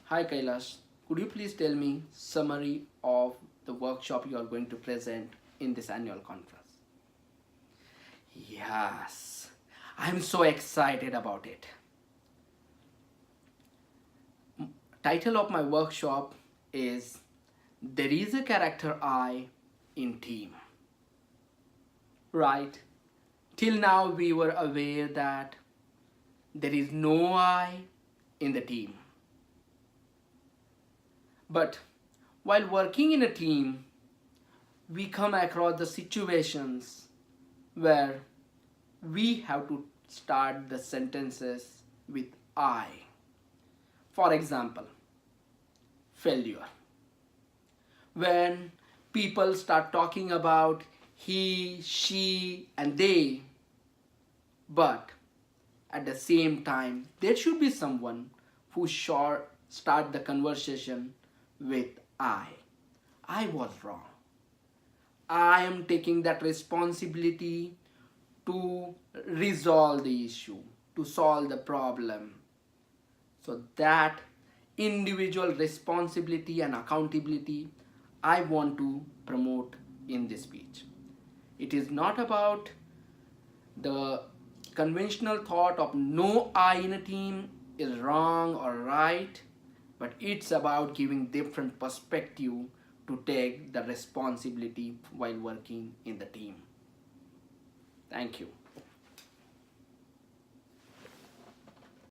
Hi Kailash, could you please tell me summary of the workshop you are going to present in this annual conference? Yes, I'm so excited about it. Title of my workshop is There is a character I in team. Right? Till now we were aware that there is no I in the team. But while working in a team, we come across the situations where we have to start the sentences with I. For example, failure. When people start talking about he, she, and they, but at the same time, there should be someone who sure start the conversation with I. I was wrong. I am taking that responsibility to resolve the issue, to solve the problem. So that individual responsibility and accountability I want to promote in this speech. It is not about the conventional thought of no I in a team is wrong or right, but it's about giving different perspective to take the responsibility while working in the team. Thank you.